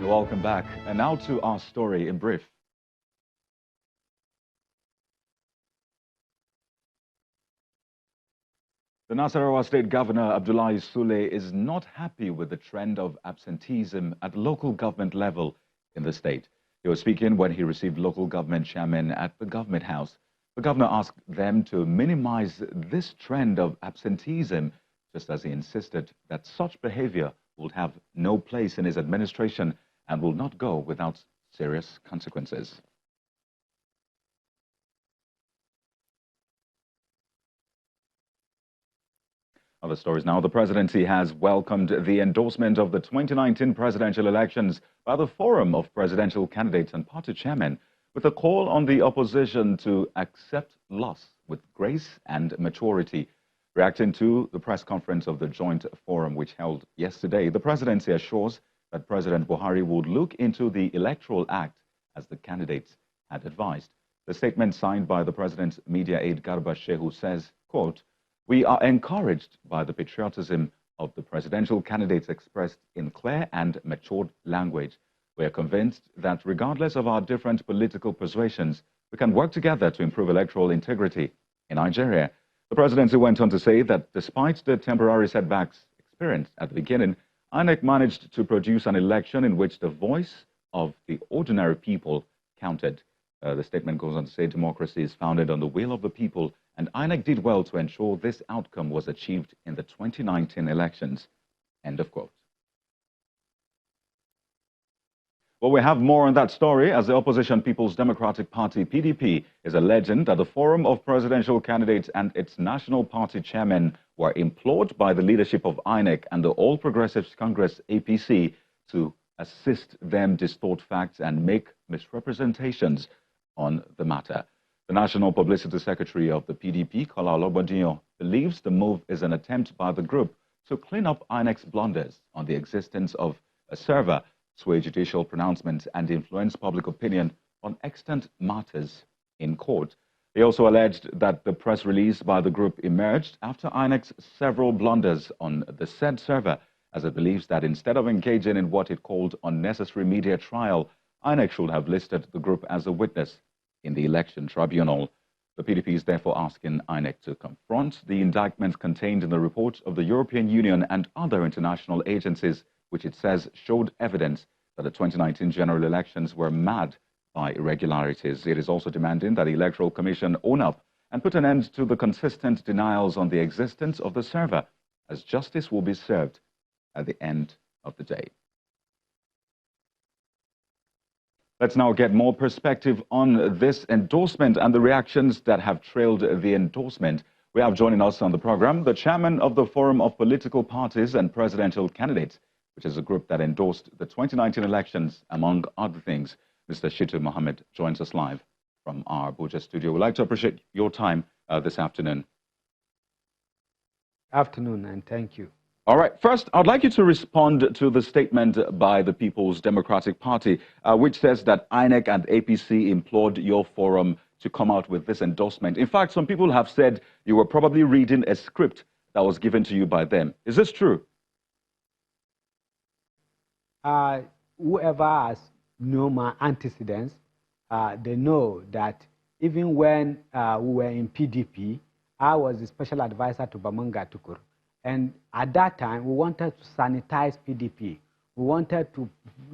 Welcome back. And now to our story in brief. The Nasarawa State Governor Abdullahi Sule is not happy with the trend of absenteeism at local government level in the state. He was speaking when he received local government chairmen at the government house. The governor asked them to minimize this trend of absenteeism, just as he insisted that such behavior will have no place in his administration and will not go without serious consequences. Other stories now. The presidency has welcomed the endorsement of the 2019 presidential elections by the Forum of Presidential Candidates and Party Chairmen, with a call on the opposition to accept loss with grace and maturity. Reacting to the press conference of the Joint Forum, which held yesterday, the presidency assures that President Buhari would look into the Electoral Act as the candidates had advised. The statement signed by the president's media aide Garba Shehu says, quote, "We are encouraged by the patriotism of the presidential candidates expressed in clear and matured language. We are convinced that regardless of our different political persuasions, we can work together to improve electoral integrity in Nigeria." The presidency went on to say that despite the temporary setbacks experienced at the beginning, INEC managed to produce an election in which the voice of the ordinary people counted. The statement goes on to say democracy is founded on the will of the people, and INEC did well to ensure this outcome was achieved in the 2019 elections. End of quote. Well, we have more on that story, as the opposition People's Democratic Party, PDP, is alleging that the Forum of Presidential Candidates and its national party chairmen were implored by the leadership of INEC and the All Progressives Congress, APC, to assist them distort facts and make misrepresentations on the matter. The National Publicity Secretary of the PDP, Kola Olobodinyo, believes the move is an attempt by the group to clean up INEC's blunders on the existence of a server, sway judicial pronouncements, and influence public opinion on extant matters in court. He also alleged that the press release by the group emerged after INEC's several blunders on the said server, as it believes that instead of engaging in what it called unnecessary media trial, INEC should have listed the group as a witness in the election tribunal. The PDP is therefore asking INEC to confront the indictments contained in the report of the European Union and other international agencies, which it says showed evidence that the 2019 general elections were marred by irregularities. It is also demanding that the Electoral Commission own up and put an end to the consistent denials on the existence of the server, as justice will be served at the end of the day. Let's now get more perspective on this endorsement and the reactions that have trailed the endorsement. We have joining us on the program the chairman of the Forum of Political Parties and Presidential Candidates, which is a group that endorsed the 2019 elections, among other things. Mr. Shitu Mohammed joins us live from our Abuja studio. We'd like to appreciate your time this afternoon. Afternoon, and thank you. All right. First, I'd like you to respond to the statement by the People's Democratic Party, which says that INEC and APC implored your forum to come out with this endorsement. In fact, some people have said you were probably reading a script that was given to you by them. Is this true? Whoever has known my antecedents, they know that even when we were in PDP, I was the special advisor to Bamanga Tukur. And at that time, we wanted to sanitize PDP. We wanted to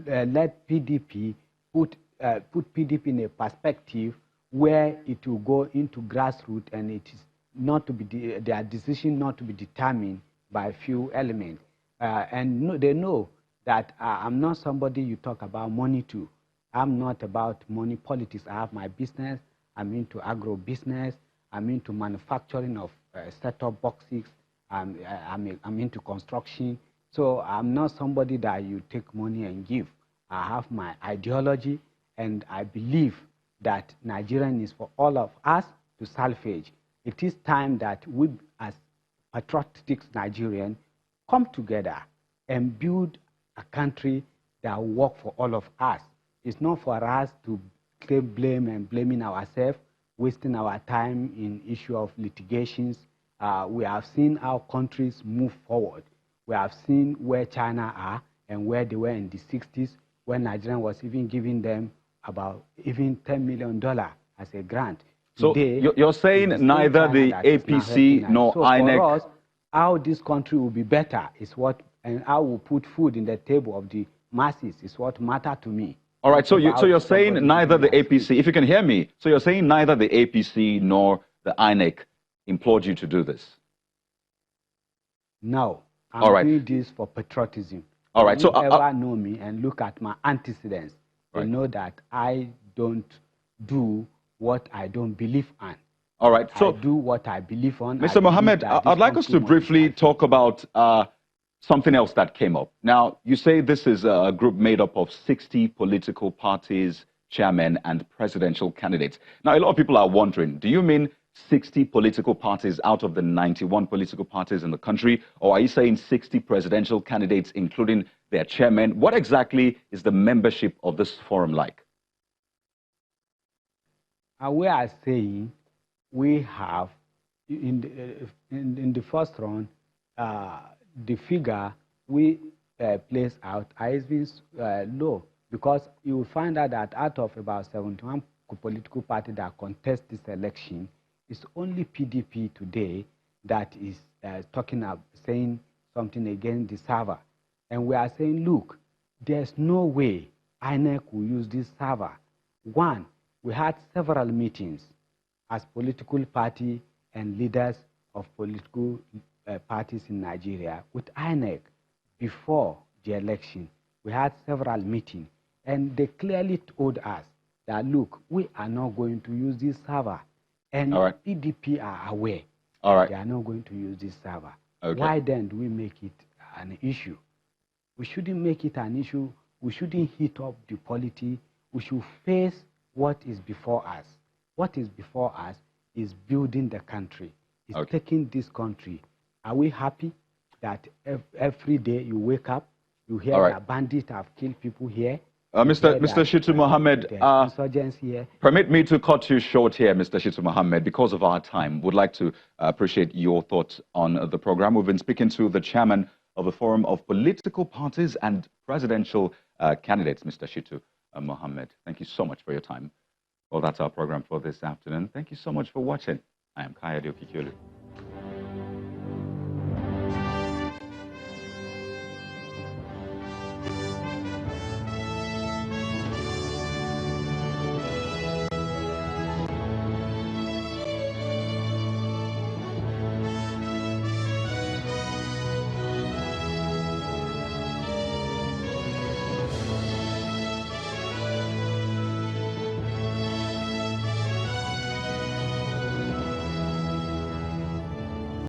let PDP put PDP in a perspective where it will go into grassroots, and it is not to be their decision not to be determined by a few elements. And they know that I'm not somebody you talk about money to. I'm not about money politics. I have my business. I'm into agro business. I'm into manufacturing of set-top boxes. I'm into construction. So I'm not somebody that you take money and give. I have my ideology, and I believe that Nigerian is for all of us to salvage. It is time that we, as patriotic Nigerians, come together and build a country that will work for all of us. It's not for us to claim blame and blaming ourselves, wasting our time in issue of litigations. We have seen how countries move forward. We have seen where China are and where they were in the 60s. when Nigeria was even giving them about even $10 million as a grant. So Today, you're saying neither the APC nor so INEC... for us, how this country will be better is what, and how we put food in the table of the masses is what matters to me. All right, so you're saying neither the APC, if you can hear me, so you're saying neither the APC nor the INEC implored you to do this? No, I'm doing this for patriotism. All right, so whoever know me and look at my antecedents, they know that I don't do what I don't believe in. All right, so I do what I believe on. Mr. Mohammed, I'd like us to briefly talk about something else that came up. Now, you say this is a group made up of 60 political parties, chairmen, and presidential candidates. Now, a lot of people are wondering, do you mean 60 political parties out of the 91 political parties in the country, or are you saying 60 presidential candidates, including their chairmen? What exactly is the membership of this forum like? We are saying we have, in the first round, the figure we place out is low, because you will find out that out of about 71 political parties that contest this election, it's only PDP today that is saying something against the server. And we are saying, look, there's no way INEC will use this server. One, we had several meetings as political party and leaders of political parties in Nigeria with INEC before the election. We had several meetings, and they clearly told us that, look, we are not going to use this server. And PDP are aware that they are not going to use this server. Why then do we make it an issue? We shouldn't make it an issue. We shouldn't heat up the polity. We should face what is before us. What is before us is building the country. It's taking this country. Are we happy that every day you wake up, you hear that bandits have killed people here? Mr. Shitu Mohammed, insurgents here. Permit me to cut you short here, Mr. Shitu Mohammed, because of our time. Would like to appreciate your thoughts on the program. We've been speaking to the chairman of the Forum of Political Parties and Presidential Candidates, Mr. Shitu Mohammed. Thank you so much for your time. Well, that's our program for this afternoon. Thank you so much for watching. I am Kayode Okikulu.